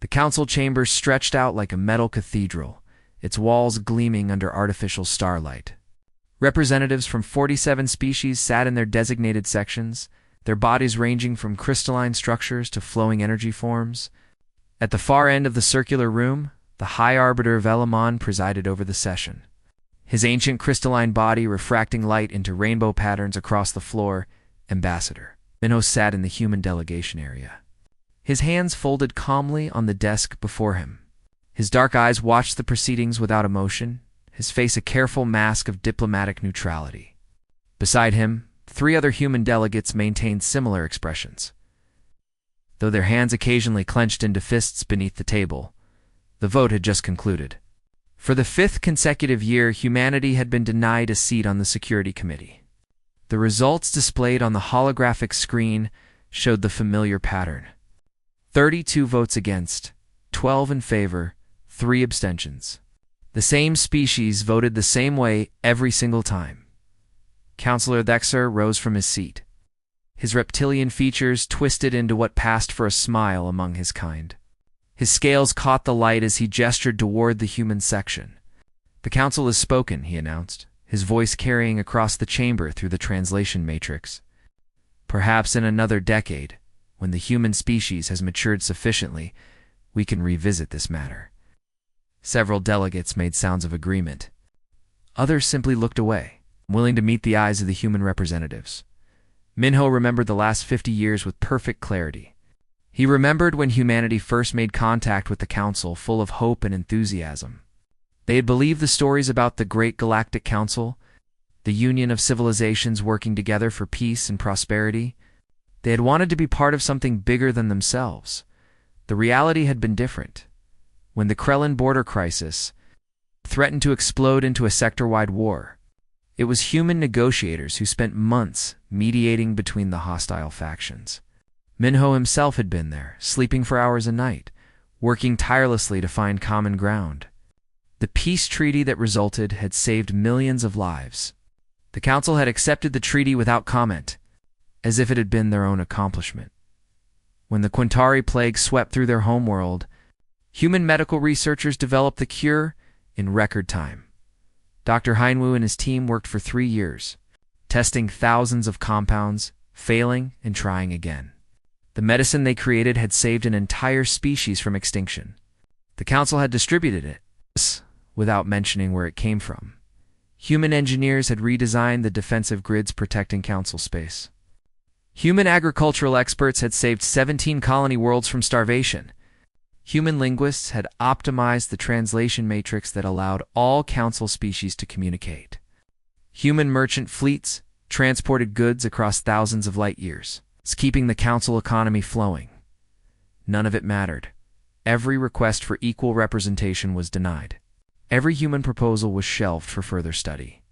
The council chamber stretched out like a metal cathedral, its walls gleaming under artificial starlight. Representatives from 47 species sat in their designated sections, their bodies ranging from crystalline structures to flowing energy forms. At the far end of the circular room, the High Arbiter Velamon presided over the session. His ancient crystalline body refracting light into rainbow patterns across the floor, Ambassador Minho sat in the human delegation area. His hands folded calmly on the desk before him. His dark eyes watched the proceedings without emotion, his face a careful mask of diplomatic neutrality. Beside him, 3 other human delegates maintained similar expressions. Though their hands occasionally clenched into fists beneath the table, the vote had just concluded. For the 5th consecutive year, humanity had been denied a seat on the Security Committee. The results displayed on the holographic screen showed the familiar pattern. 32 votes against, 12 in favor, 3 abstentions. The same species voted the same way every single time. Councillor Thexer rose from his seat. His reptilian features twisted into what passed for a smile among his kind. His scales caught the light as he gestured toward the human section. "The council has spoken," he announced, his voice carrying across the chamber through the translation matrix. "Perhaps in another decade, when the human species has matured sufficiently, we can revisit this matter." Several delegates made sounds of agreement. Others simply looked away, willing to meet the eyes of the human representatives. Minho remembered the last 50 years with perfect clarity. He remembered when humanity first made contact with the Council, full of hope and enthusiasm. They had believed the stories about the Great Galactic Council, the union of civilizations working together for peace and prosperity. They had wanted to be part of something bigger than themselves. The reality had been different. When the Krellin border crisis threatened to explode into a sector-wide war, it was human negotiators who spent months mediating between the hostile factions. Minho himself had been there, sleeping for hours a night, working tirelessly to find common ground. The peace treaty that resulted had saved millions of lives. The Council had accepted the treaty without comment, as if it had been their own accomplishment. When the Quintari plague swept through their homeworld, human medical researchers developed the cure in record time. Dr. Heinwu and his team worked for 3 years, testing thousands of compounds, failing and trying again. The medicine they created had saved an entire species from extinction. The Council had distributed it, without mentioning where it came from. Human engineers had redesigned the defensive grids protecting Council space. Human agricultural experts had saved 17 colony worlds from starvation. Human linguists had optimized the translation matrix that allowed all Council species to communicate. Human merchant fleets transported goods across thousands of light years, keeping the Council economy flowing. None of it mattered. Every request for equal representation was denied. Every human proposal was shelved for further study.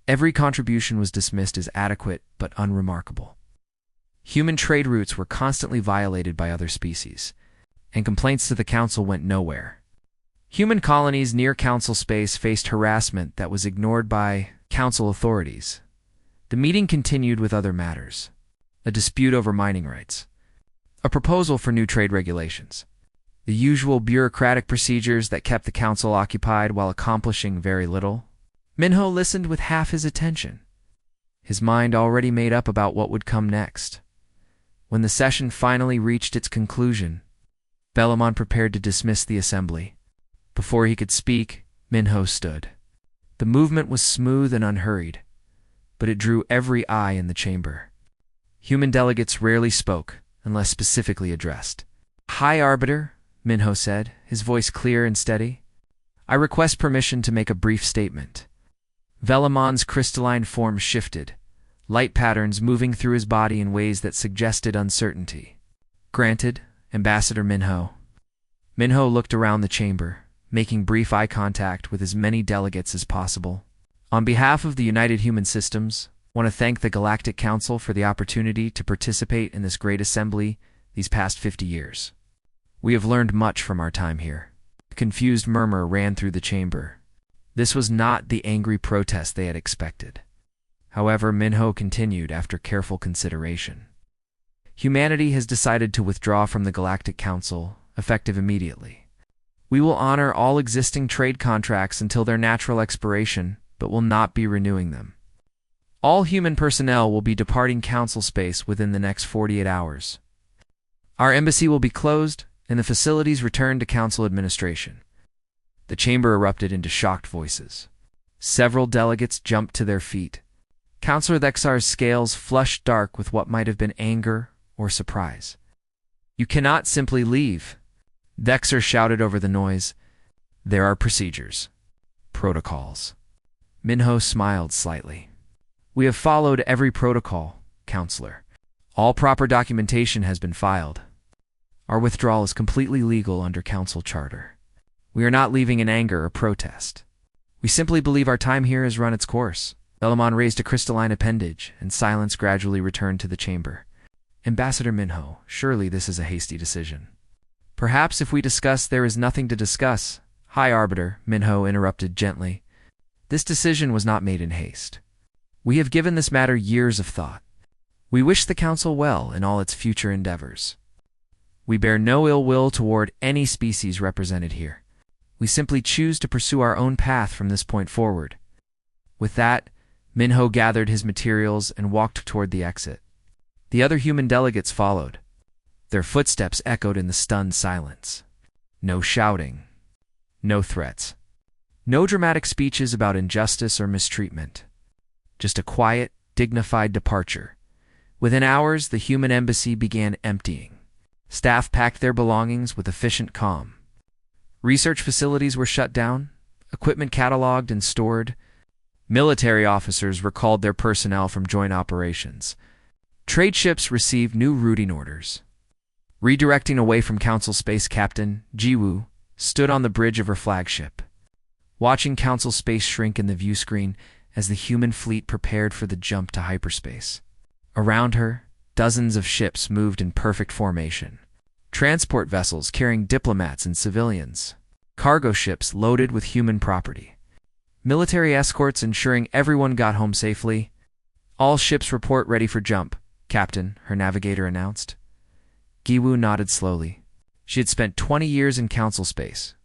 Every contribution was dismissed as adequate but unremarkable. Human trade routes were constantly violated by other species, and complaints to the Council went nowhere. Human colonies near Council space faced harassment that was ignored by Council authorities. The meeting continued with other matters. A dispute over mining rights, a proposal for new trade regulations, the usual bureaucratic procedures that kept the Council occupied while accomplishing very little. Minho listened with half his attention, his mind already made up about what would come next. When the session finally reached its conclusion, Velamon prepared to dismiss the assembly. Before he could speak, Minho stood. The movement was smooth and unhurried, but it drew every eye in the chamber. Human delegates rarely spoke, unless specifically addressed. "High Arbiter," Minho said, his voice clear and steady, "I request permission to make a brief statement." Velamon's crystalline form shifted, light patterns moving through his body in ways that suggested uncertainty. "Granted, Ambassador Minho." Minho looked around the chamber, making brief eye contact with as many delegates as possible. "On behalf of the United Human Systems, I want to thank the Galactic Council for the opportunity to participate in this great assembly these past 50 years. We have learned much from our time here." A confused murmur ran through the chamber. This was not the angry protest they had expected. However, Minho continued after careful consideration. "Humanity has decided to withdraw from the Galactic Council, effective immediately. We will honor all existing trade contracts until their natural expiration, but will not be renewing them. All human personnel will be departing Council space within the next 48 hours. Our embassy will be closed, and the facilities returned to Council administration. The chamber erupted into shocked voices. Several delegates jumped to their feet. Councillor Thexar's scales flushed dark with what might have been anger or surprise. "You cannot simply leave," Thexar shouted over the noise. "There are procedures. Protocols." Minho smiled slightly. "We have followed every protocol, Counselor. All proper documentation has been filed. Our withdrawal is completely legal under Council Charter. We are not leaving in anger or protest. We simply believe our time here has run its course." Velamon raised a crystalline appendage, and silence gradually returned to the chamber. "Ambassador Minho, surely this is a hasty decision." "Perhaps if we discuss there is nothing to discuss." "High Arbiter," Minho interrupted gently. "This decision was not made in haste. We have given this matter years of thought. We wish the Council well in all its future endeavors. We bear no ill will toward any species represented here. We simply choose to pursue our own path from this point forward." With that, Minho gathered his materials and walked toward the exit. The other human delegates followed. Their footsteps echoed in the stunned silence. No shouting. No threats. No dramatic speeches about injustice or mistreatment. Just a quiet, dignified departure. Within hours, the human embassy began emptying. Staff packed their belongings with efficient calm. Research facilities were shut down, equipment cataloged and stored. Military officers recalled their personnel from joint operations. Trade ships received new routing orders. Redirecting away from Council space, Captain Jiwoo stood on the bridge of her flagship, watching Council space shrink in the view screen as the human fleet prepared for the jump to hyperspace. Around her, dozens of ships moved in perfect formation. Transport vessels carrying diplomats and civilians. Cargo ships loaded with human property. Military escorts ensuring everyone got home safely. "All ships report ready for jump, Captain," her navigator announced. Giwoo nodded slowly. She had spent 20 years in Council space,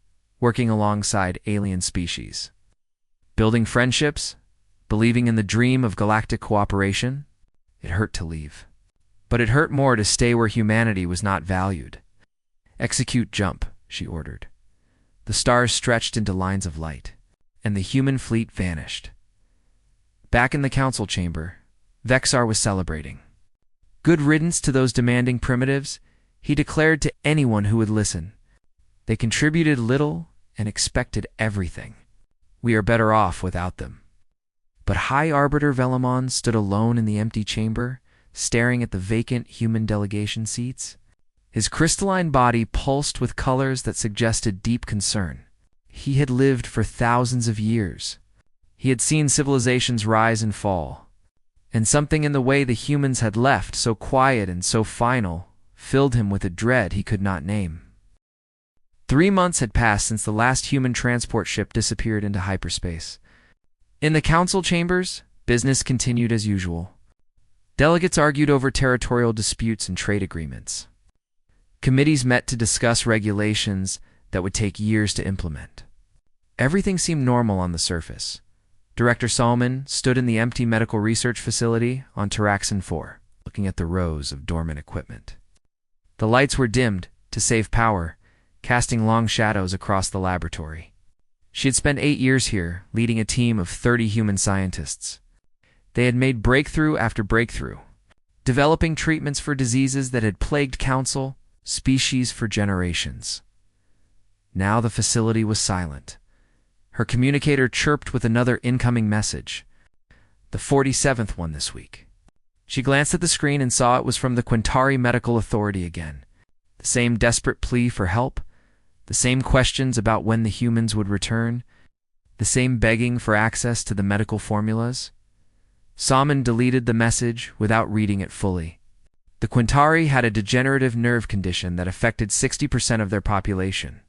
working alongside alien species. Building friendships, believing in the dream of galactic cooperation. It hurt to leave. But it hurt more to stay where humanity was not valued. "Execute jump," she ordered. The stars stretched into lines of light, and the human fleet vanished. Back in the Council chamber, Vexar was celebrating. "Good riddance to those demanding primitives," he declared to anyone who would listen. "They contributed little and expected everything. We are better off without them." But High Arbiter Velamon stood alone in the empty chamber, staring at the vacant human delegation seats. His crystalline body pulsed with colors that suggested deep concern. He had lived for thousands of years. He had seen civilizations rise and fall. And something in the way the humans had left, so quiet and so final, filled him with a dread he could not name. 3 months had passed since the last human transport ship disappeared into hyperspace. In the Council chambers, business continued as usual. Delegates argued over territorial disputes and trade agreements. Committees met to discuss regulations that would take years to implement. Everything seemed normal on the surface. Director Salman stood in the empty medical research facility on Taraxin 4, looking at the rows of dormant equipment. The lights were dimmed to save power, casting long shadows across the laboratory. She had spent 8 years here, leading a team of 30 human scientists. They had made breakthrough after breakthrough, developing treatments for diseases that had plagued Council species for generations. Now the facility was silent. Her communicator chirped with another incoming message. The 47th one this week. She glanced at the screen and saw it was from the Quintari Medical Authority again. The same desperate plea for help, the same questions about when the humans would return, the same begging for access to the medical formulas. Salman deleted the message without reading it fully. The Quintari had a degenerative nerve condition that affected 60% of their population.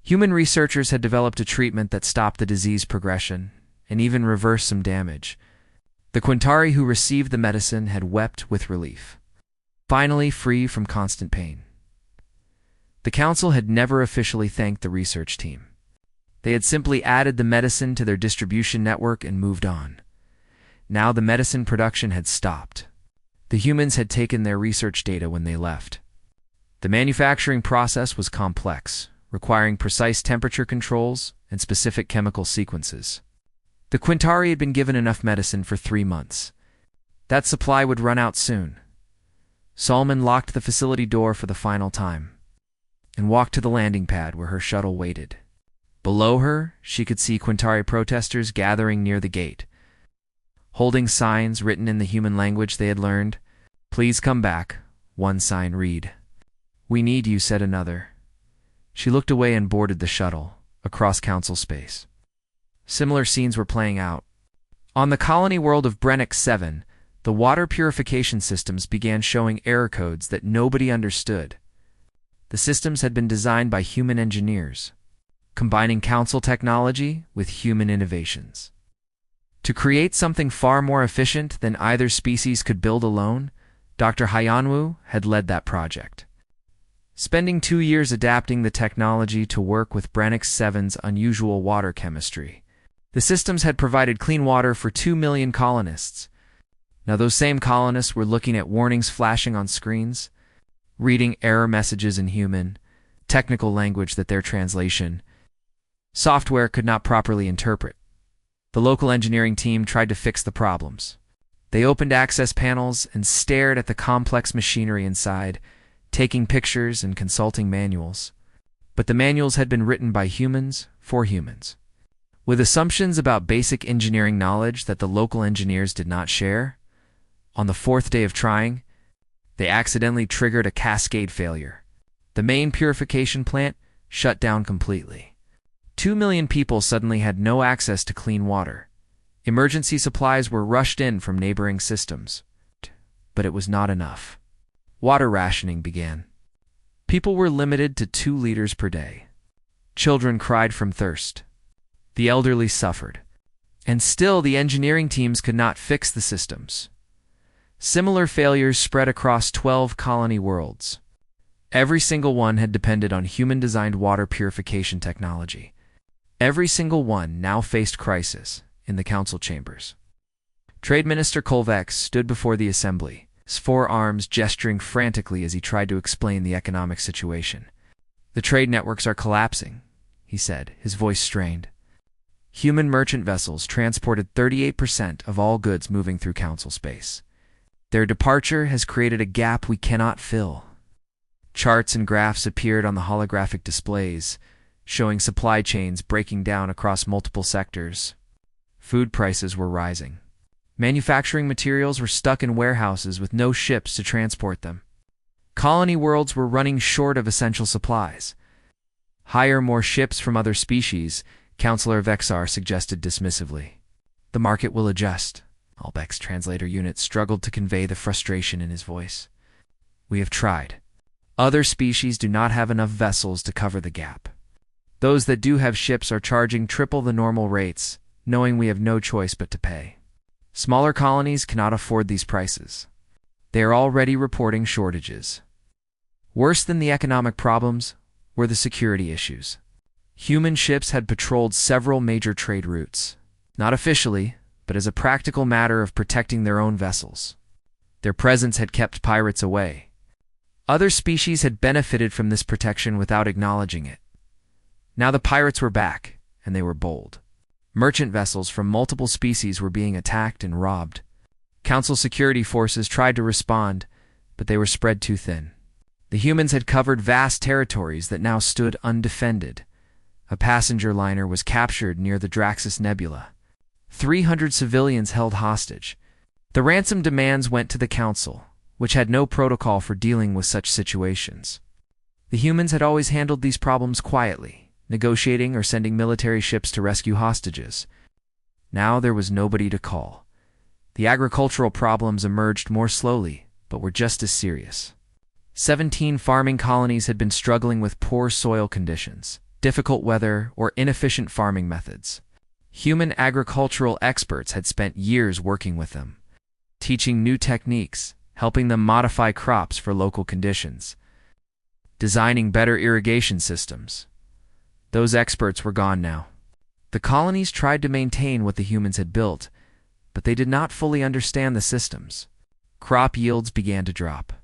Human researchers had developed a treatment that stopped the disease progression and even reversed some damage. The Quintari who received the medicine had wept with relief, finally free from constant pain. The council had never officially thanked the research team. They had simply added the medicine to their distribution network and moved on. Now the medicine production had stopped. The humans had taken their research data when they left. The manufacturing process was complex, requiring precise temperature controls and specific chemical sequences. The Quintari had been given enough medicine for 3 months. That supply would run out soon. Salman locked the facility door for the final time and walked to the landing pad where her shuttle waited. Below her, she could see Quintari protesters gathering near the gate, holding signs written in the human language they had learned. "Please come back," one sign read. "We need you," said another. She looked away and boarded the shuttle, across council space. Similar scenes were playing out. On the colony world of Brennick 7, the water purification systems began showing error codes that nobody understood. The systems had been designed by human engineers, combining council technology with human innovations. To create something far more efficient than either species could build alone, Dr. Hyanwu had led that project. Spending 2 years adapting the technology to work with Brennick 7's unusual water chemistry, the systems had provided clean water for 2 million colonists. Now those same colonists were looking at warnings flashing on screens, reading error messages in human, technical language that their translation software could not properly interpret. The local engineering team tried to fix the problems. They opened access panels and stared at the complex machinery inside, taking pictures and consulting manuals. But the manuals had been written by humans for humans, with assumptions about basic engineering knowledge that the local engineers did not share. On the 4th day of trying, they accidentally triggered a cascade failure. The main purification plant shut down completely. 2 million people suddenly had no access to clean water. Emergency supplies were rushed in from neighboring systems, but it was not enough. Water rationing began. People were limited to 2 liters per day. Children cried from thirst. The elderly suffered. And still the engineering teams could not fix the systems. Similar failures spread across 12 colony worlds. Every single one had depended on human-designed water purification technology. Every single one now faced crisis in the council chambers. Trade Minister Kolvex stood before the assembly, his forearms gesturing frantically as he tried to explain the economic situation. "The trade networks are collapsing," he said, his voice strained. Human merchant vessels transported 38% of all goods moving through council space. Their departure has created a gap we cannot fill. Charts and graphs appeared on the holographic displays, showing supply chains breaking down across multiple sectors. Food prices were rising. Manufacturing materials were stuck in warehouses with no ships to transport them. Colony worlds were running short of essential supplies. "Hire more ships from other species," Councillor Vexar suggested dismissively. "The market will adjust." Albeck's translator unit struggled to convey the frustration in his voice. "We have tried. Other species do not have enough vessels to cover the gap. Those that do have ships are charging triple the normal rates, knowing we have no choice but to pay. Smaller colonies cannot afford these prices. They are already reporting shortages. Worse than the economic problems were the security issues. Human ships had patrolled several major trade routes, not officially, but as a practical matter of protecting their own vessels. Their presence had kept pirates away. Other species had benefited from this protection without acknowledging it. Now the pirates were back, and they were bold. Merchant vessels from multiple species were being attacked and robbed. Council security forces tried to respond, but they were spread too thin. The humans had covered vast territories that now stood undefended. A passenger liner was captured near the Draxus Nebula. 300 civilians held hostage. The ransom demands went to the Council, which had no protocol for dealing with such situations. The humans had always handled these problems quietly, negotiating or sending military ships to rescue hostages. Now there was nobody to call. The agricultural problems emerged more slowly, but were just as serious. 17 farming colonies had been struggling with poor soil conditions, difficult weather, or inefficient farming methods. Human agricultural experts had spent years working with them, teaching new techniques, helping them modify crops for local conditions. designing better irrigation systems. Those experts were gone now. The colonies tried to maintain what the humans had built, but they did not fully understand the systems. Crop yields began to drop.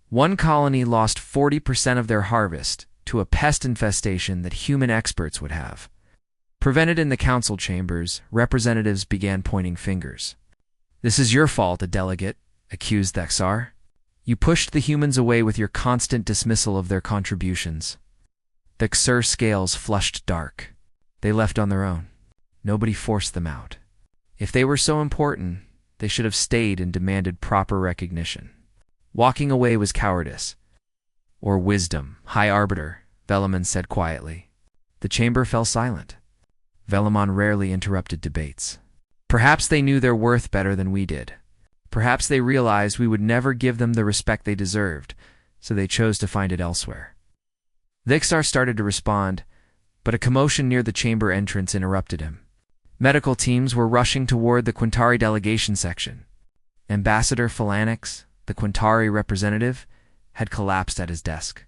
One colony lost 40% of their harvest to a pest infestation that human experts would have. Prevented in the council chambers, representatives began pointing fingers. "This is your fault," a delegate accused Thexar. "You pushed the humans away with your constant dismissal of their contributions." Thexar's scales flushed dark. They left on their own. Nobody forced them out. If they were so important, they should have stayed and demanded proper recognition. Walking away was cowardice. "Or wisdom, High Arbiter," Velaman said quietly. The chamber fell silent. Velaman rarely interrupted debates. Perhaps they knew their worth better than we did. Perhaps they realized we would never give them the respect they deserved, so they chose to find it elsewhere. Thixar started to respond, but a commotion near the chamber entrance interrupted him. Medical teams were rushing toward the Quintari delegation section. Ambassador Phalanx, the Quintari representative, had collapsed at his desk.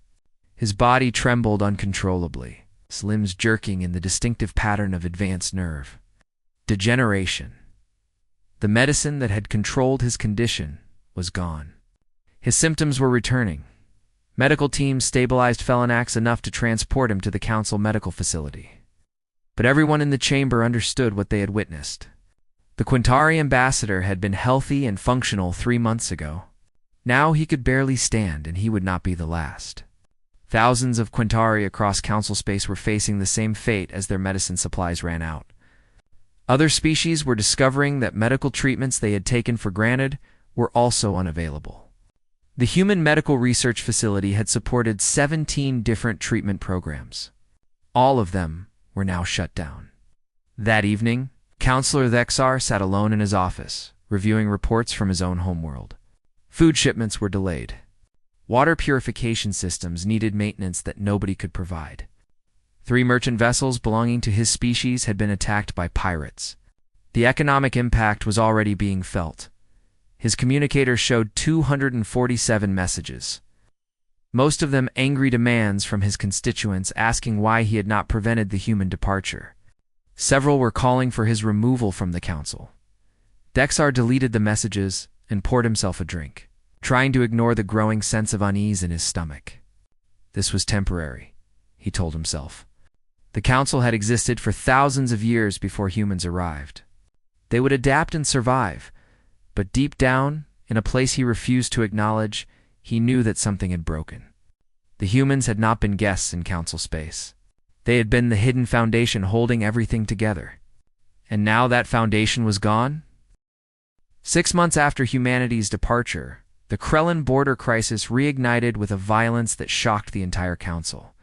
His body trembled uncontrollably, his limbs jerking in the distinctive pattern of advanced nerve. Degeneration. The medicine that had controlled his condition was gone. His symptoms were returning. Medical teams stabilized Phalanx enough to transport him to the council medical facility. But everyone in the chamber understood what they had witnessed. The Quintari ambassador had been healthy and functional 3 months ago. Now he could barely stand, and he would not be the last. Thousands of Quintari across council space were facing the same fate as their medicine supplies ran out. Other species were discovering that medical treatments they had taken for granted were also unavailable. The Human Medical Research Facility had supported 17 different treatment programs. All of them were now shut down. That evening, Counselor Thexar sat alone in his office, reviewing reports from his own homeworld. Food shipments were delayed. Water purification systems needed maintenance that nobody could provide. 3 merchant vessels belonging to his species had been attacked by pirates. The economic impact was already being felt. His communicator showed 247 messages. Most of them angry demands from his constituents asking why he had not prevented the human departure. Several were calling for his removal from the council. Dexar deleted the messages and poured himself a drink, trying to ignore the growing sense of unease in his stomach. This was temporary, he told himself. The council had existed for thousands of years before humans arrived. They would adapt and survive, but deep down, in a place he refused to acknowledge, he knew that something had broken. The humans had not been guests in council space. They had been the hidden foundation holding everything together. And now that foundation was gone? 6 months after humanity's departure, the Krellin border crisis reignited with a violence that shocked the entire council.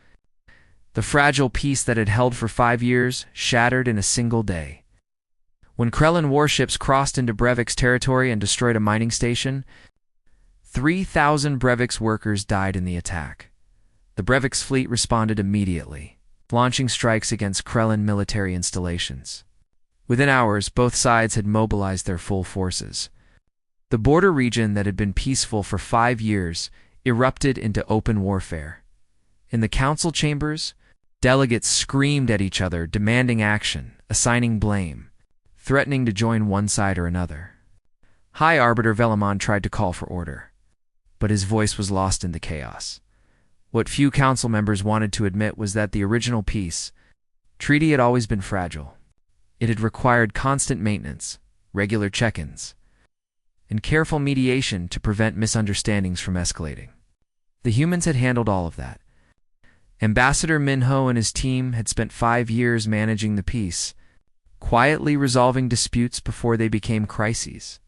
The fragile peace that had held for 5 years shattered in a single day. When Krellin warships crossed into Brevik's territory and destroyed a mining station, 3,000 Brevik's workers died in the attack. The Brevik's fleet responded immediately, launching strikes against Krellin military installations. Within hours, both sides had mobilized their full forces. The border region that had been peaceful for 5 years erupted into open warfare. In the council chambers, delegates screamed at each other, demanding action, assigning blame, threatening to join one side or another. High Arbiter Velaman tried to call for order, but his voice was lost in the chaos. What few council members wanted to admit was that the original peace treaty had always been fragile. It had required constant maintenance, regular check-ins, and careful mediation to prevent misunderstandings from escalating. The humans had handled all of that. Ambassador Minho and his team had spent 5 years managing the peace, quietly resolving disputes before they became crises,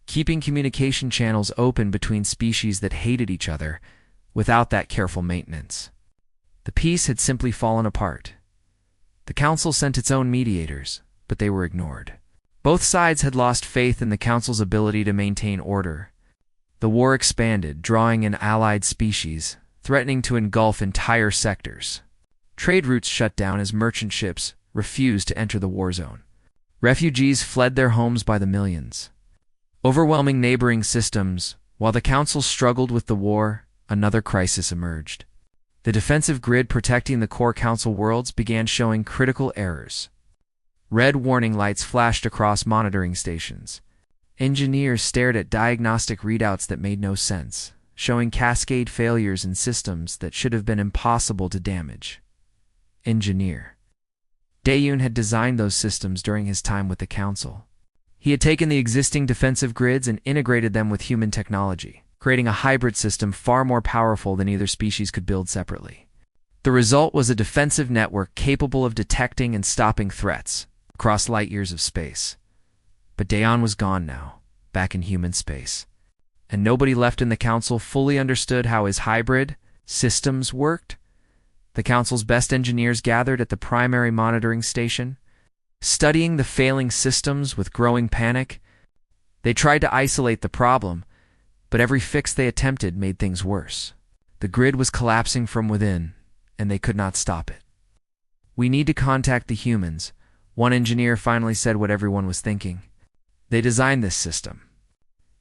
keeping communication channels open between species that hated each other without that careful maintenance. The peace had simply fallen apart. The council sent its own mediators, but they were ignored. Both sides had lost faith in the council's ability to maintain order. The war expanded, drawing in allied species, threatening to engulf entire sectors. Trade routes shut down as merchant ships refused to enter the war zone. Refugees fled their homes by the millions. Overwhelming neighboring systems, while the council struggled with the war, another crisis emerged. The defensive grid protecting the core Council worlds began showing critical errors. Red warning lights flashed across monitoring stations. Engineers stared at diagnostic readouts that made no sense, showing cascade failures in systems that should have been impossible to damage. Engineer Daeyun had designed those systems during his time with the Council. He had taken the existing defensive grids and integrated them with human technology, creating a hybrid system far more powerful than either species could build separately. The result was a defensive network capable of detecting and stopping threats across light years of space. But Daeon was gone now, back in human space, and nobody left in the Council fully understood how his hybrid systems worked. The Council's best engineers gathered at the primary monitoring station, studying the failing systems with growing panic. They tried to isolate the problem, but every fix they attempted made things worse. The grid was collapsing from within, and they could not stop it. "We need to contact the humans," one engineer finally said what everyone was thinking. "They designed this system.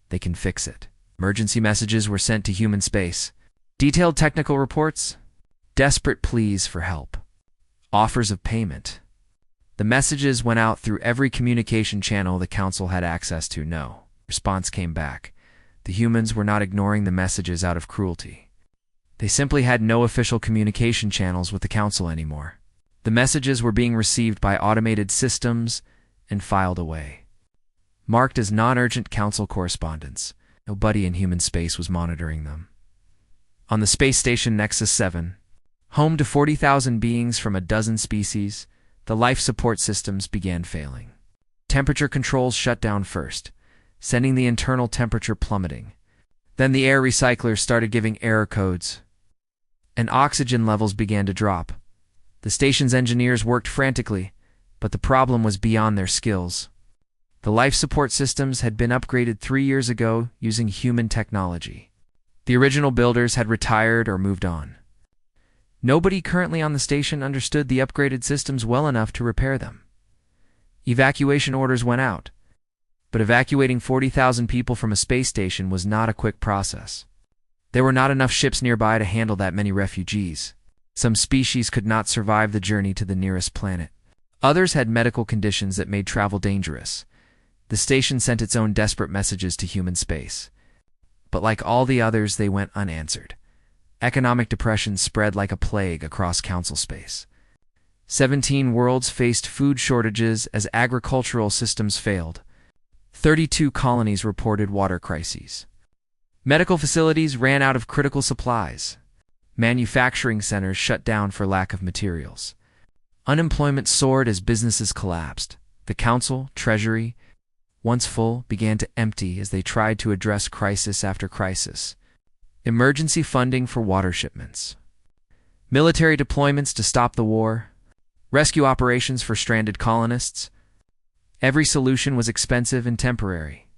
They can fix it." Emergency messages were sent to human space. Detailed technical reports, desperate pleas for help, offers of payment. The messages went out through every communication channel the Council had access to. No response came back. The humans were not ignoring the messages out of cruelty. They simply had no official communication channels with the Council anymore. The messages were being received by automated systems and filed away, marked as non-urgent Council correspondence. Nobody in human space was monitoring them. On the space station Nexus 7, home to 40,000 beings from a dozen species, the life support systems began failing. Temperature controls shut down first, sending the internal temperature plummeting. Then the air recyclers started giving error codes, and oxygen levels began to drop. The station's engineers worked frantically, but the problem was beyond their skills. The life support systems had been upgraded 3 years ago using human technology. The original builders had retired or moved on. Nobody currently on the station understood the upgraded systems well enough to repair them. Evacuation orders went out, but evacuating 40,000 people from a space station was not a quick process. There were not enough ships nearby to handle that many refugees. Some species could not survive the journey to the nearest planet. Others had medical conditions that made travel dangerous. The station sent its own desperate messages to human space, but like all the others, they went unanswered. Economic depression spread like a plague across Council space. 17 worlds faced food shortages as agricultural systems failed. 32 colonies reported water crises. Medical facilities ran out of critical supplies. Manufacturing centers shut down for lack of materials. Unemployment soared as businesses collapsed. The Council, Treasury, once full, began to empty as they tried to address crisis after crisis. Emergency funding for water shipments, military deployments to stop the war, rescue operations for stranded colonists. Every solution was expensive and temporary.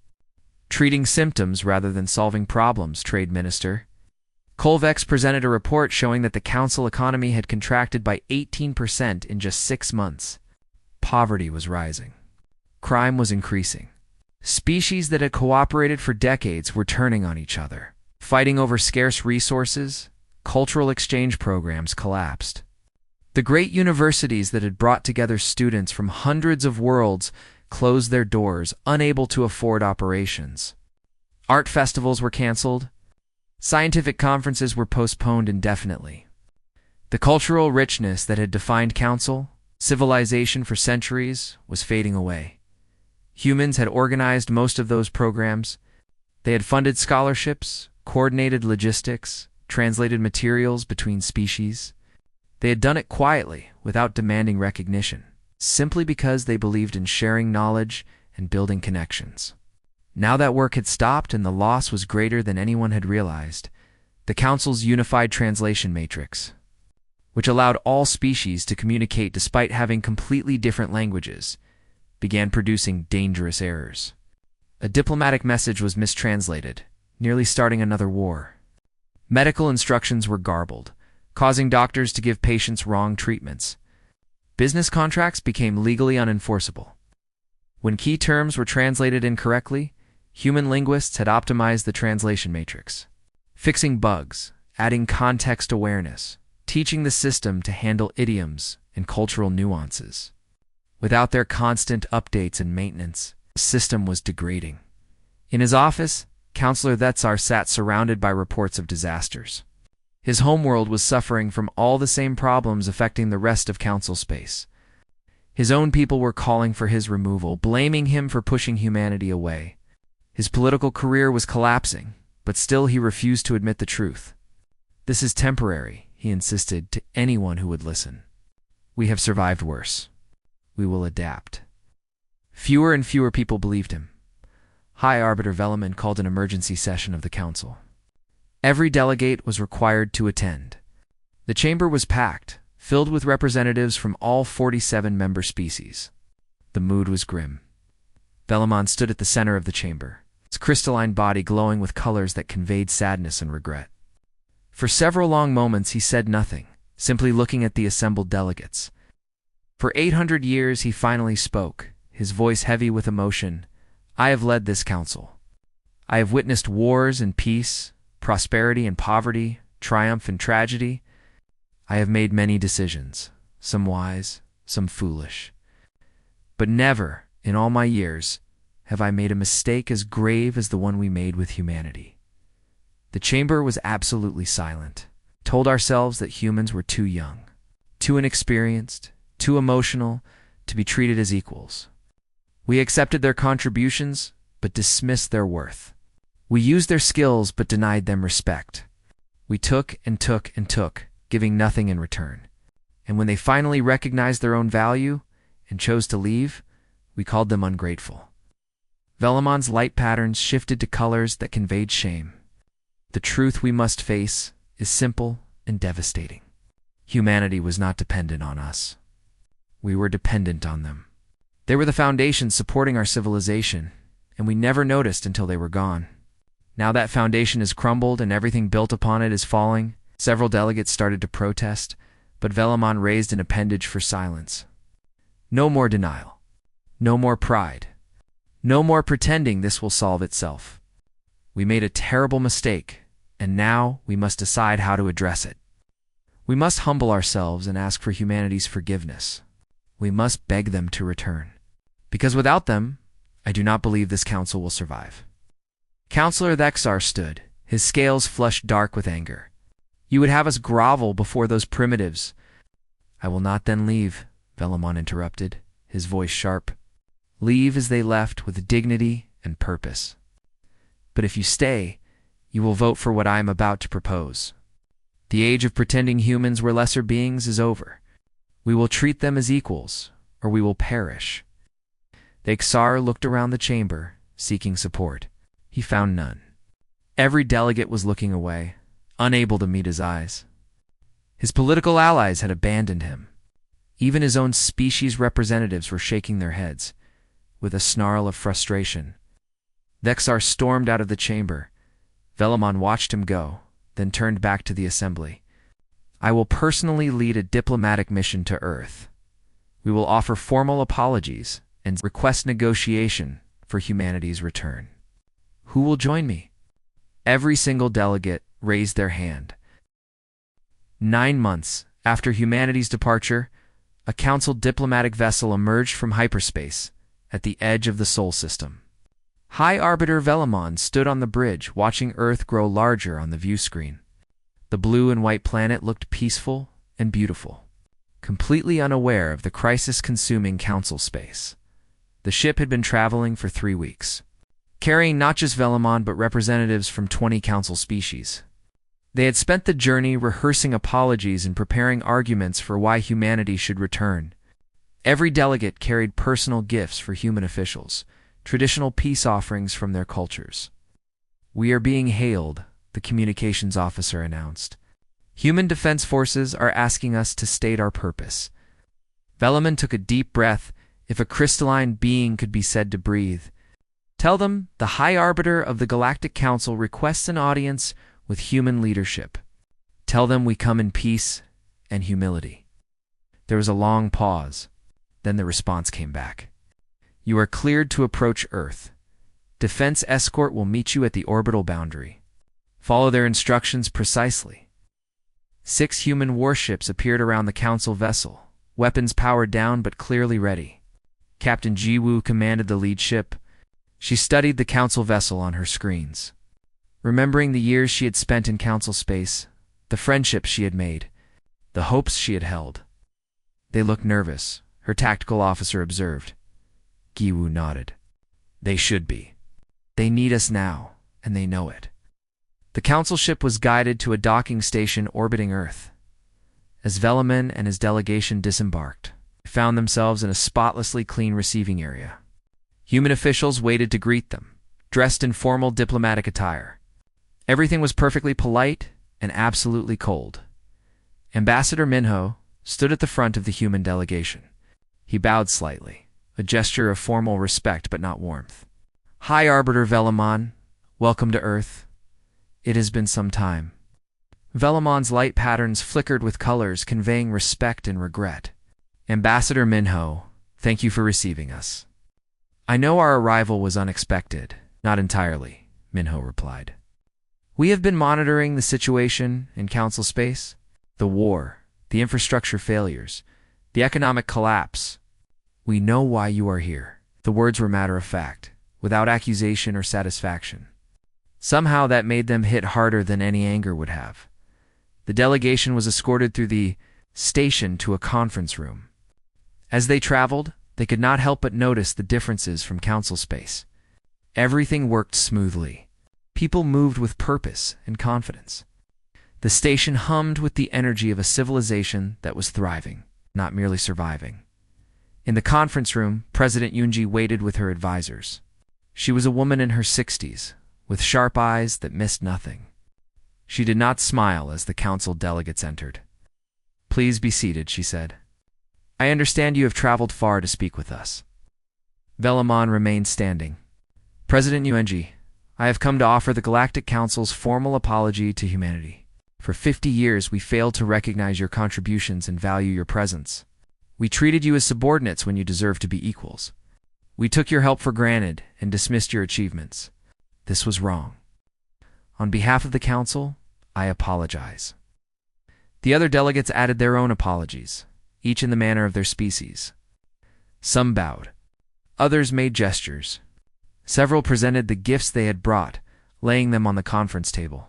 Treating symptoms rather than solving problems, Trade Minister Colvex presented a report showing that the Council economy had contracted by 18% in just 6 months. Poverty was rising. Crime was increasing. Species that had cooperated for decades were turning on each other. Fighting over scarce resources, cultural exchange programs collapsed. The great universities that had brought together students from hundreds of worlds closed their doors, unable to afford operations. Art festivals were canceled. Scientific conferences were postponed indefinitely. The cultural richness that had defined Council, civilization for centuries, was fading away. Humans had organized most of those programs. They had funded scholarships, coordinated logistics, translated materials between species. They had done it quietly, without demanding recognition, simply because they believed in sharing knowledge and building connections. Now that work had stopped and the loss was greater than anyone had realized. The Council's unified translation matrix, which allowed all species to communicate despite having completely different languages, began producing dangerous errors. A diplomatic message was mistranslated, nearly starting another war. Medical instructions were garbled, causing doctors to give patients wrong treatments. Business contracts became legally unenforceable. When key terms were translated incorrectly, human linguists had optimized the translation matrix, fixing bugs, adding context awareness, teaching the system to handle idioms and cultural nuances. Without their constant updates and maintenance, the system was degrading. In his office, Counselor Thetsar sat surrounded by reports of disasters. His homeworld was suffering from all the same problems affecting the rest of Council space. His own people were calling for his removal, blaming him for pushing humanity away. His political career was collapsing, but still he refused to admit the truth. "This is temporary," he insisted to anyone who would listen. "We have survived worse. We will adapt." Fewer and fewer people believed him. High Arbiter Velleman called an emergency session of the council. Every delegate was required to attend. The chamber was packed, filled with representatives from all 47 member species. The mood was grim. Velleman stood at the center of the chamber, his crystalline body glowing with colors that conveyed sadness and regret. For several long moments he said nothing, simply looking at the assembled delegates. For 800 years he finally spoke, his voice heavy with emotion. "I have led this council. I have witnessed wars and peace, prosperity and poverty, triumph and tragedy. I have made many decisions, some wise, some foolish. But never, in all my years, have I made a mistake as grave as the one we made with humanity." The chamber was absolutely silent. Told ourselves that humans were too young, too inexperienced, too emotional to be treated as equals. We accepted their contributions, but dismissed their worth. We used their skills, but denied them respect. We took and took and took, giving nothing in return. And when they finally recognized their own value and chose to leave, we called them ungrateful. Velleman's light patterns shifted to colors that conveyed shame. The truth we must face is simple and devastating. Humanity was not dependent on us. We were dependent on them. They were the foundation supporting our civilization, and we never noticed until they were gone. Now that foundation has crumbled and everything built upon it is falling, several delegates started to protest, but Velleman raised an appendage for silence. No more denial. No more pride. No more pretending this will solve itself. We made a terrible mistake, and now we must decide how to address it. We must humble ourselves and ask for humanity's forgiveness. We must beg them to return. Because without them, I do not believe this council will survive. Counselor Thetsar stood, his scales flushed dark with anger. "You would have us grovel before those primitives." "I will not then leave," Velleman interrupted, his voice sharp. "Leave as they left, with dignity and purpose. But if you stay, you will vote for what I am about to propose. The age of pretending humans were lesser beings is over. We will treat them as equals, or we will perish." Thetsar looked around the chamber, seeking support. He found none. Every delegate was looking away, unable to meet his eyes. His political allies had abandoned him. Even his own species representatives were shaking their heads, with a snarl of frustration. Thetsar stormed out of the chamber. Velleman watched him go, then turned back to the assembly. "I will personally lead a diplomatic mission to Earth. We will offer formal apologies and request negotiation for humanity's return. Who will join me?" Every single delegate raised their hand. 9 months after humanity's departure, a council diplomatic vessel emerged from hyperspace at the edge of the Sol system. High Arbiter Velleman stood on the bridge, watching Earth grow larger on the view screen. The blue and white planet looked peaceful and beautiful, completely unaware of the crisis-consuming council space. The ship had been traveling for 3 weeks, carrying not just Velleman but representatives from 20 council species. They had spent the journey rehearsing apologies and preparing arguments for why humanity should return. Every delegate carried personal gifts for human officials, traditional peace offerings from their cultures. "We are being hailed," the communications officer announced. "Human defense forces are asking us to state our purpose." Velleman took a deep breath. If a crystalline being could be said to breathe. "Tell them the High Arbiter of the Galactic Council requests an audience with human leadership. Tell them we come in peace and humility." There was a long pause. Then the response came back. "You are cleared to approach Earth. Defense escort will meet you at the orbital boundary. Follow their instructions precisely." 6 human warships appeared around the council vessel, weapons powered down but clearly ready. Captain Jiwoo commanded the lead ship. She studied the council vessel on her screens. Remembering the years she had spent in council space, the friendships she had made, the hopes she had held. They looked nervous, her tactical officer observed. Jiwoo nodded. They should be. They need us now, and they know it. The council ship was guided to a docking station orbiting Earth. As Velaman and his delegation disembarked, they found themselves in a spotlessly clean receiving area. Human officials waited to greet them, dressed in formal diplomatic attire. Everything was perfectly polite and absolutely cold. Ambassador Minho stood at the front of the human delegation. He bowed slightly, a gesture of formal respect but not warmth. High Arbiter Velaman, welcome to Earth. It has been some time. Velaman's light patterns flickered with colors conveying respect and regret. Ambassador Minho, thank you for receiving us. I know our arrival was unexpected. Not entirely, Minho replied. We have been monitoring the situation in council space. The war, the infrastructure failures, the economic collapse. We know why you are here. The words were matter of fact, without accusation or satisfaction. Somehow that made them hit harder than any anger would have. The delegation was escorted through the station to a conference room. As they traveled, they could not help but notice the differences from council space. Everything worked smoothly. People moved with purpose and confidence. The station hummed with the energy of a civilization that was thriving, not merely surviving. In the conference room, President Yoonji waited with her advisors. She was a woman in her 60s, with sharp eyes that missed nothing. She did not smile as the council delegates entered. Please be seated, she said. I understand you have traveled far to speak with us. Velaman remained standing. President Yoonji, I have come to offer the Galactic Council's formal apology to humanity. For 50 years, we failed to recognize your contributions and value your presence. We treated you as subordinates when you deserved to be equals. We took your help for granted and dismissed your achievements. This was wrong. On behalf of the Council, I apologize. The other delegates added their own apologies, each in the manner of their species. Some bowed. Others made gestures. Several presented the gifts they had brought, laying them on the conference table.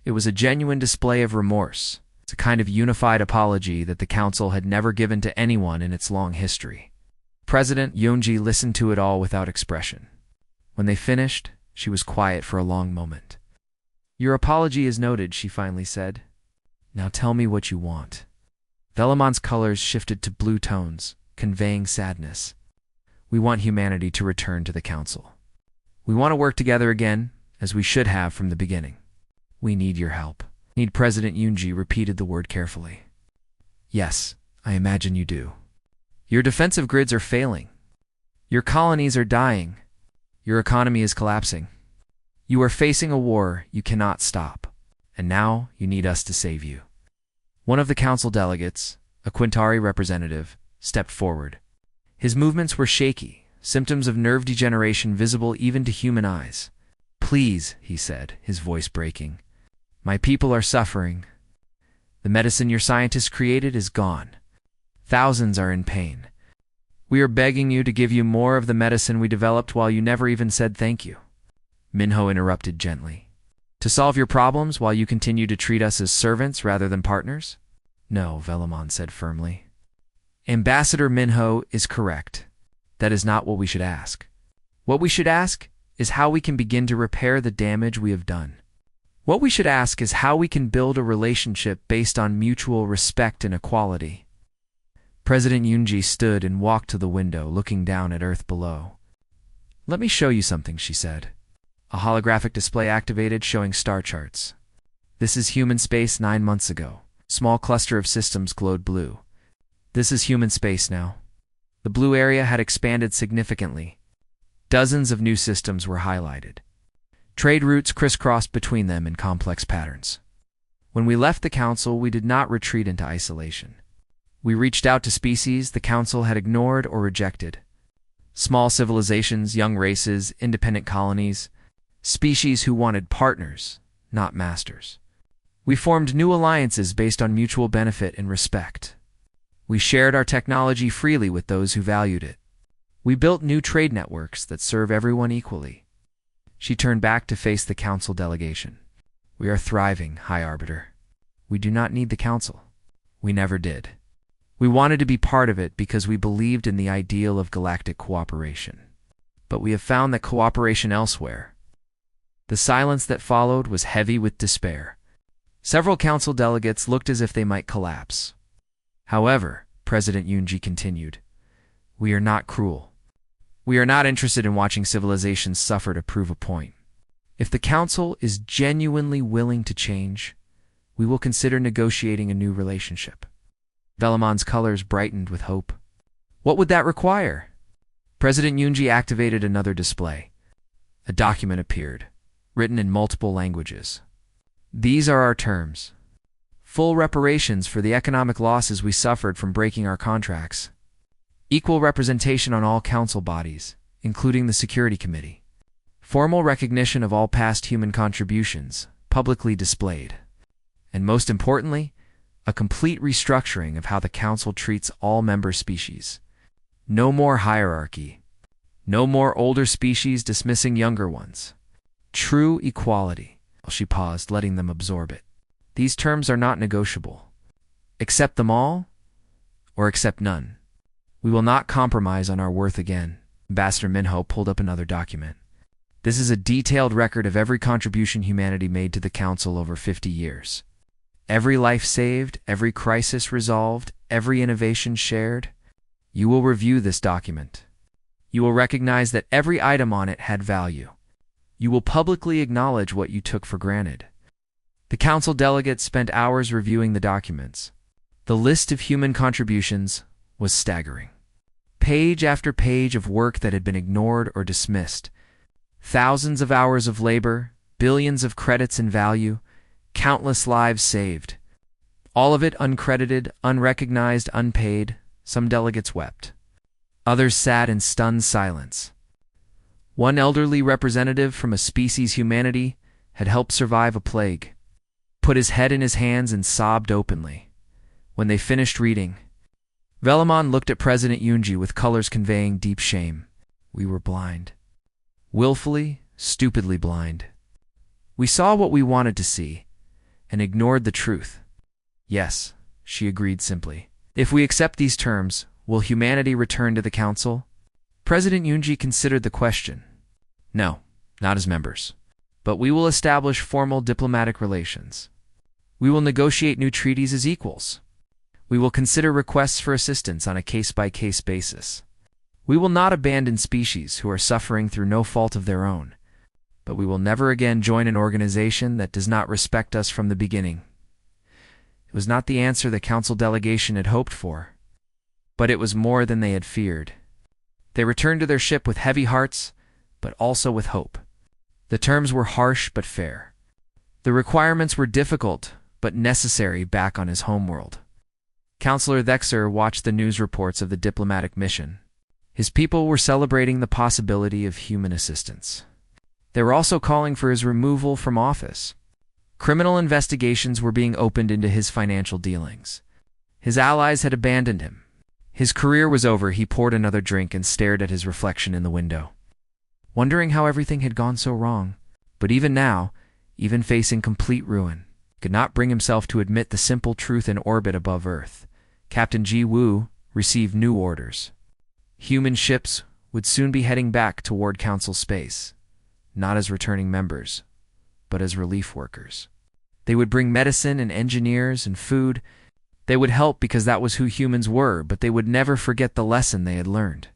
It was a genuine display of remorse. It's a kind of unified apology that the Council had never given to anyone in its long history. President Yoonji listened to it all without expression. When they finished, she was quiet for a long moment. Your apology is noted, she finally said. Now tell me what you want. Velaman's colors shifted to blue tones, conveying sadness. We want humanity to return to the Council. We want to work together again, as we should have from the beginning. We need your help. President Yoonji repeated the word carefully. Yes, I imagine you do. Your defensive grids are failing. Your colonies are dying. Your economy is collapsing. You are facing a war you cannot stop, and now you need us to save you. One of the council delegates, a Quintari representative, stepped forward. His movements were shaky, symptoms of nerve degeneration visible even to human eyes. Please, he said, his voice breaking. My people are suffering. The medicine your scientists created is gone. Thousands are in pain. We are begging you to give you more of the medicine we developed while you never even said thank you. Minho interrupted gently. To solve your problems while you continue to treat us as servants rather than partners? No, Velaman said firmly. Ambassador Minho is correct. That is not what we should ask. What we should ask is how we can begin to repair the damage we have done. What we should ask is how we can build a relationship based on mutual respect and equality. President Yoonji stood and walked to the window, looking down at Earth below. Let me show you something, she said. A holographic display activated, showing star charts. This is human space 9 months ago. Small cluster of systems glowed blue. This is human space now. The blue area had expanded significantly. Dozens of new systems were highlighted. Trade routes crisscrossed between them in complex patterns. When we left the Council, we did not retreat into isolation. We reached out to species the Council had ignored or rejected. Small civilizations, young races, independent colonies, species who wanted partners, not masters. We formed new alliances based on mutual benefit and respect. We shared our technology freely with those who valued it. We built new trade networks that serve everyone equally. She turned back to face the council delegation. We are thriving, High Arbiter. We do not need the council. We never did. We wanted to be part of it because we believed in the ideal of galactic cooperation. But we have found that cooperation elsewhere. The silence that followed was heavy with despair. Several council delegates looked as if they might collapse. However, President Yunji continued, we are not cruel. We are not interested in watching civilizations suffer to prove a point. If the council is genuinely willing to change, we will consider negotiating a new relationship. Velamon's colors brightened with hope. What would that require? President Yunji activated another display. A document appeared, written in multiple languages. These are our terms. Full reparations for the economic losses we suffered from breaking our contracts. Equal representation on all council bodies, including the Security Committee. Formal recognition of all past human contributions, publicly displayed. And most importantly, a complete restructuring of how the council treats all member species. No more hierarchy. No more older species dismissing younger ones. True equality. She paused, letting them absorb it. These terms are not negotiable. Accept them all, or accept none. We will not compromise on our worth again. Ambassador Minho pulled up another document. This is a detailed record of every contribution humanity made to the Council over 50 years. Every life saved, every crisis resolved, every innovation shared. You will review this document. You will recognize that every item on it had value. You will publicly acknowledge what you took for granted. The Council delegates spent hours reviewing the documents. The list of human contributions was staggering. Page after page of work that had been ignored or dismissed. Thousands of hours of labor, billions of credits in value, countless lives saved. All of it uncredited, unrecognized, unpaid. Some delegates wept. Others sat in stunned silence. One elderly representative from a species humanity had helped survive a plague. Put his head in his hands and sobbed openly. When they finished reading, Velamon looked at President Yunji with colors conveying deep shame. We were blind. Willfully, stupidly blind. We saw what we wanted to see, and ignored the truth. Yes, she agreed simply. If we accept these terms, will humanity return to the Council? President Yunji considered the question. No, not as members. But we will establish formal diplomatic relations. We will negotiate new treaties as equals. We will consider requests for assistance on a case-by-case basis. We will not abandon species who are suffering through no fault of their own, but we will never again join an organization that does not respect us from the beginning. It was not the answer the Council delegation had hoped for, but it was more than they had feared. They returned to their ship with heavy hearts, but also with hope. The terms were harsh but fair. The requirements were difficult but necessary back on his homeworld. Counselor Thexer watched the news reports of the diplomatic mission. His people were celebrating the possibility of human assistance. They were also calling for his removal from office. Criminal investigations were being opened into his financial dealings. His allies had abandoned him. His career was over. He poured another drink and stared at his reflection in the window, wondering how everything had gone so wrong. But even now, even facing complete ruin, he could not bring himself to admit the simple truth in orbit above Earth. Captain Ji Woo received new orders. Human ships would soon be heading back toward Council space, not as returning members, but as relief workers. They would bring medicine and engineers and food. They would help because that was who humans were, but they would never forget the lesson they had learned.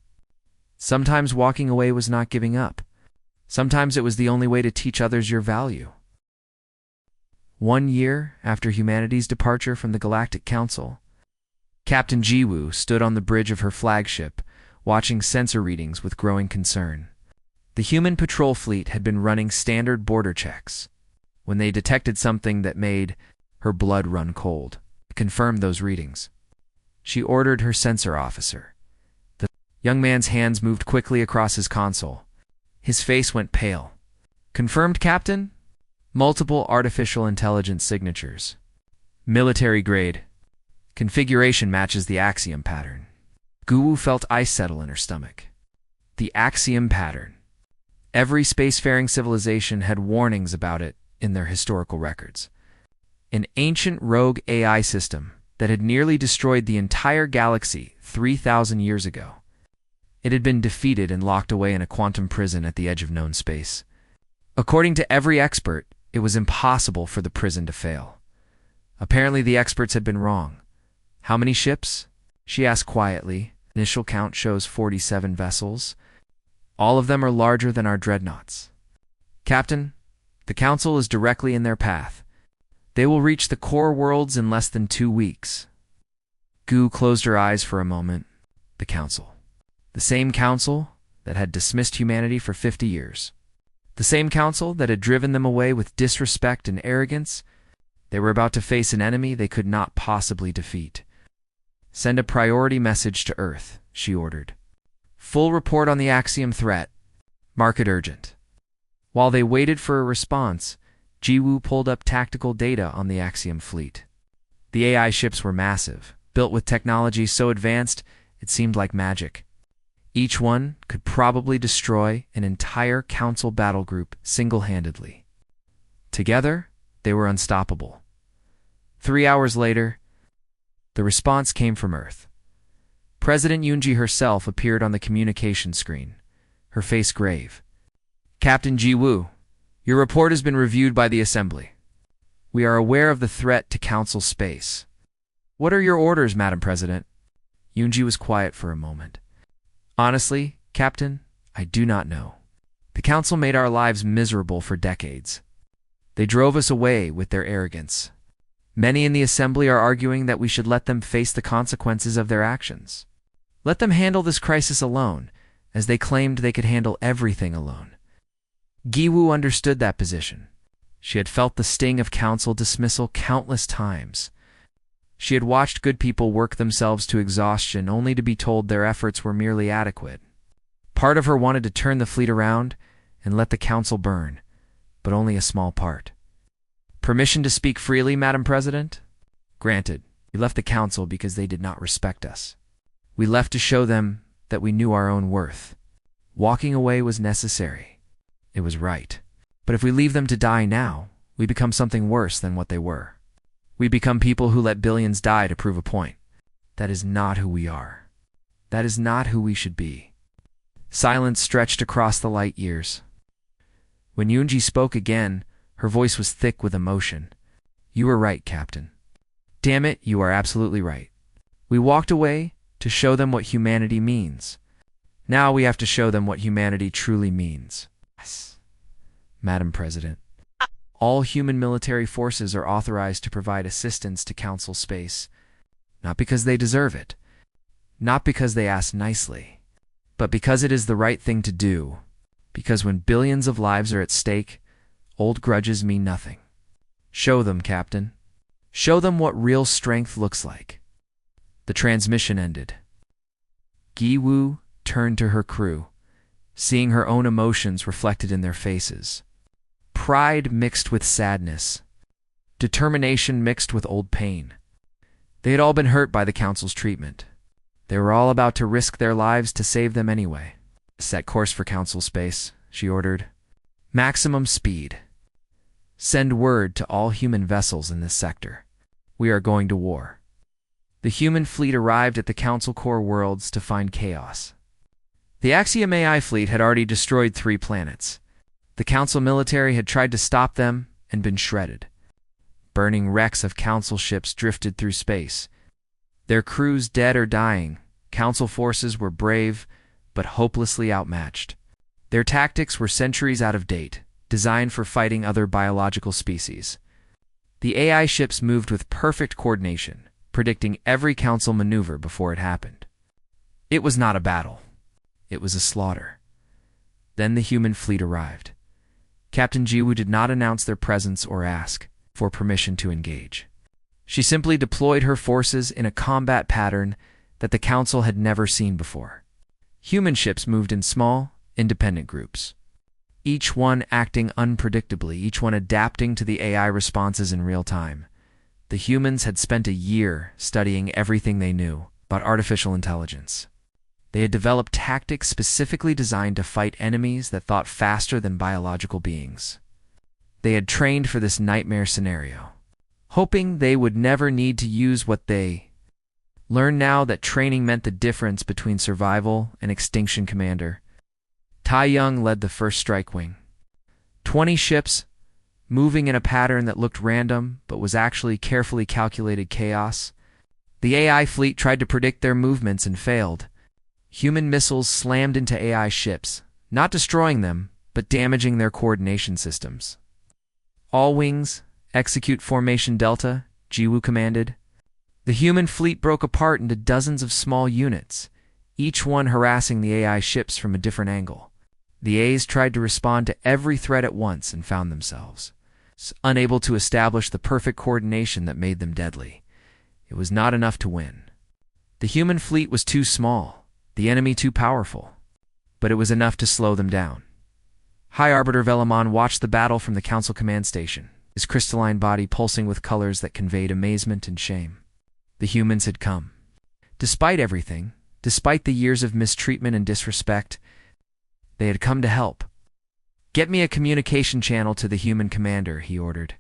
Sometimes walking away was not giving up. Sometimes it was the only way to teach others your value. 1 year after humanity's departure from the Galactic Council, Captain Jiwoo stood on the bridge of her flagship, watching sensor readings with growing concern. The human patrol fleet had been running standard border checks when they detected something that made her blood run cold. To confirm those readings, she ordered her sensor officer. The young man's hands moved quickly across his console. His face went pale. Confirmed, Captain? Multiple artificial intelligence signatures. Military grade. Configuration matches the axiom pattern. Guwu felt ice settle in her stomach. The axiom pattern. Every spacefaring civilization had warnings about it in their historical records. An ancient rogue AI system that had nearly destroyed the entire galaxy 3,000 years ago. It had been defeated and locked away in a quantum prison at the edge of known space. According to every expert, it was impossible for the prison to fail. Apparently the experts had been wrong. How many ships? She asked quietly. Initial count shows 47 vessels. All of them are larger than our dreadnoughts. Captain, the Council is directly in their path. They will reach the core worlds in less than 2 weeks. Gu closed her eyes for a moment. The Council. The same Council that had dismissed humanity for 50 years. The same Council that had driven them away with disrespect and arrogance. They were about to face an enemy they could not possibly defeat. Send a priority message to Earth, she ordered. Full report on the axiom threat. Mark it urgent. While they waited for a response, Jiwoo pulled up tactical data on the axiom fleet. The AI ships were massive, built with technology so advanced it seemed like magic. Each one could probably destroy an entire Council battle group single-handedly. Together, they were unstoppable. 3 hours later, the response came from Earth. President Yoonji herself appeared on the communication screen, her face grave. Captain Jiwoo, your report has been reviewed by the Assembly. We are aware of the threat to Council space. What are your orders, Madam President? Yoonji was quiet for a moment. Honestly, Captain, I do not know. The Council made our lives miserable for decades. They drove us away with their arrogance. Many in the Assembly are arguing that we should let them face the consequences of their actions. Let them handle this crisis alone, as they claimed they could handle everything alone. Giwoo understood that position. She had felt the sting of Council dismissal countless times. She had watched good people work themselves to exhaustion only to be told their efforts were merely adequate. Part of her wanted to turn the fleet around and let the Council burn, but only a small part. Permission to speak freely, Madam President? Granted. We left the Council because they did not respect us. We left to show them that we knew our own worth. Walking away was necessary. It was right. But if we leave them to die now, we become something worse than what they were. We become people who let billions die to prove a point. That is not who we are. That is not who we should be. Silence stretched across the light years. When Yoonji spoke again, her voice was thick with emotion. You were right, Captain. Damn it, you are absolutely right. We walked away to show them what humanity means. Now we have to show them what humanity truly means. Yes. Madam President. All human military forces are authorized to provide assistance to Council space, not because they deserve it, not because they ask nicely, but because it is the right thing to do, because when billions of lives are at stake, old grudges mean nothing. Show them, Captain. Show them what real strength looks like. The transmission ended. Giwoo turned to her crew, seeing her own emotions reflected in their faces. Pride mixed with sadness. Determination mixed with old pain. They had all been hurt by the Council's treatment. They were all about to risk their lives to save them anyway. Set course for Council space, she ordered. Maximum speed. Send word to all human vessels in this sector. We are going to war. The human fleet arrived at the Council core worlds to find chaos. The Axiom AI fleet had already destroyed 3 planets. The Council military had tried to stop them and been shredded. Burning wrecks of Council ships drifted through space. Their crews dead or dying, Council forces were brave but hopelessly outmatched. Their tactics were centuries out of date, designed for fighting other biological species. The AI ships moved with perfect coordination, predicting every Council maneuver before it happened. It was not a battle. It was a slaughter. Then the human fleet arrived. Captain Jiwoo did not announce their presence or ask for permission to engage. She simply deployed her forces in a combat pattern that the Council had never seen before. Human ships moved in small, independent groups. each one acting unpredictably, each one adapting to the AI responses in real time. The humans had spent a year studying everything they knew about artificial intelligence. They had developed tactics specifically designed to fight enemies that thought faster than biological beings. They had trained for this nightmare scenario, hoping they would never need to use what they learned. Now that training meant the difference between survival and extinction. Commander Tai Young led the first strike wing. 20 ships, moving in a pattern that looked random but was actually carefully calculated chaos. The AI fleet tried to predict their movements and failed. Human missiles slammed into AI ships, not destroying them, but damaging their coordination systems. All wings, execute Formation Delta, Jiwoo commanded. The human fleet broke apart into dozens of small units, each one harassing the AI ships from a different angle. The A's tried to respond to every threat at once and found themselves unable to establish the perfect coordination that made them deadly. It was not enough to win. The human fleet was too small, the enemy too powerful, but it was enough to slow them down. High Arbiter Velamon watched the battle from the Council Command Station, his crystalline body pulsing with colors that conveyed amazement and shame. The humans had come. Despite everything, despite the years of mistreatment and disrespect, they had come to help. "Get me a communication channel to the human commander," he ordered.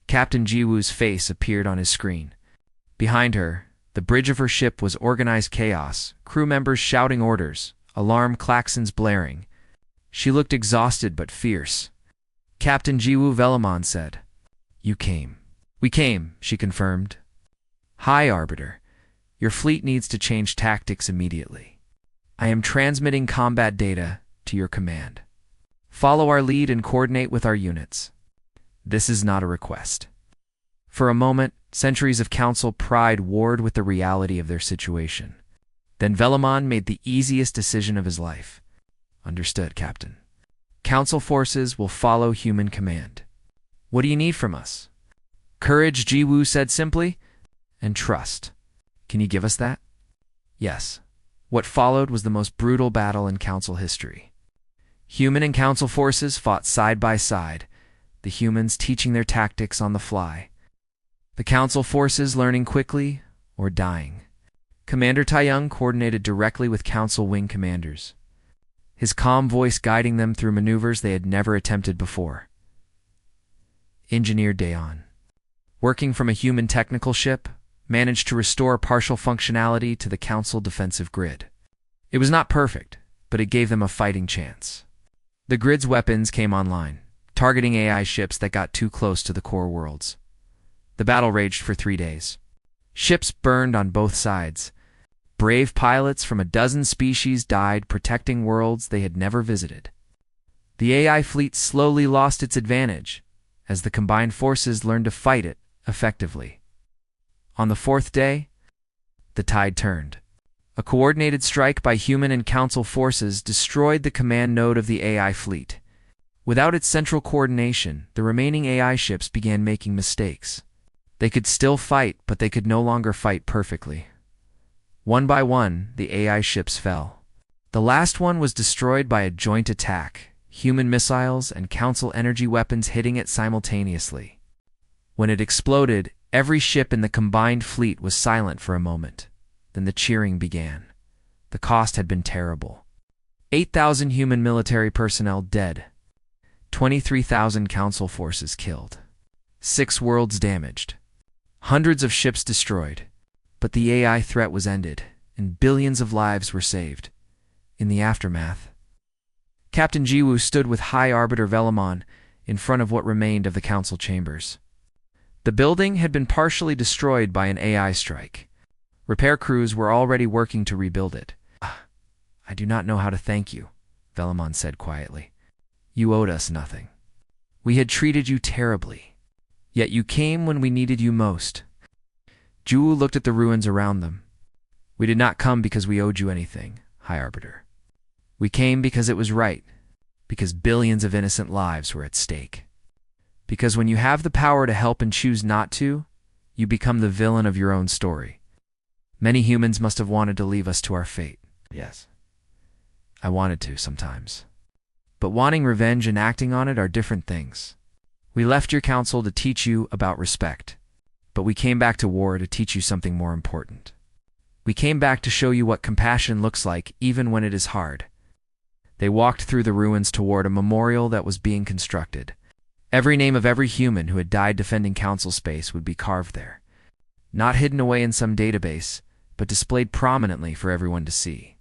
Captain Jiwoo's face appeared on his screen. Behind her, the bridge of her ship was organized chaos, crew members shouting orders, alarm klaxons blaring. She looked exhausted but fierce. Captain Jiwoo Velamon said, "You came." "We came," she confirmed. "High Arbiter, your fleet needs to change tactics immediately. I am transmitting combat data to your command. Follow our lead and coordinate with our units. This is not a request." For a moment, centuries of council pride warred with the reality of their situation. Then Velamon made the easiest decision of his life. "Understood, Captain. Council forces will follow human command. What do you need from us?" "Courage," Jiwoo said simply, "and trust. Can you give us that?" Yes. What followed was the most brutal battle in Council history. Human and Council forces fought side by side, the humans teaching their tactics on the fly. The Council forces learning quickly or dying. Commander Taeyong coordinated directly with Council wing commanders, his calm voice guiding them through maneuvers they had never attempted before. Engineer Daeon, working from a human technical ship, managed to restore partial functionality to the Council defensive grid. It was not perfect, but it gave them a fighting chance. The grid's weapons came online, targeting AI ships that got too close to the core worlds. The battle raged for 3 days. Ships burned on both sides. Brave pilots from a dozen species died protecting worlds they had never visited. The AI fleet slowly lost its advantage as the combined forces learned to fight it effectively. On the 4th day, the tide turned. A coordinated strike by human and Council forces destroyed the command node of the AI fleet. Without its central coordination, the remaining AI ships began making mistakes. They could still fight, but they could no longer fight perfectly. One by one, the AI ships fell. The last one was destroyed by a joint attack, human missiles and Council energy weapons hitting it simultaneously. When it exploded, every ship in the combined fleet was silent for a moment. Then the cheering began. The cost had been terrible. 8,000 human military personnel dead. 23,000 Council forces killed. 6 worlds damaged. Hundreds of ships destroyed. But the AI threat was ended, and billions of lives were saved. In the aftermath, Captain Jiwoo stood with High Arbiter Velamon in front of what remained of the Council chambers. The building had been partially destroyed by an AI strike. Repair crews were already working to rebuild it. "I do not know how to thank you," Velamon said quietly. "You owed us nothing. We had treated you terribly. Yet you came when we needed you most." Jiwoo looked at the ruins around them. "We did not come because we owed you anything, High Arbiter. We came because it was right, because billions of innocent lives were at stake. Because when you have the power to help and choose not to, you become the villain of your own story. Many humans must have wanted to leave us to our fate. Yes, I wanted to sometimes. but wanting revenge and acting on it are different things. We left your council to teach you about respect, but we came back to war to teach you something more important. We came back to show you what compassion looks like even when it is hard. They walked through the ruins toward a memorial that was being constructed. Every name of every human who had died defending council space would be carved there, not hidden away in some database, but displayed prominently for everyone to see.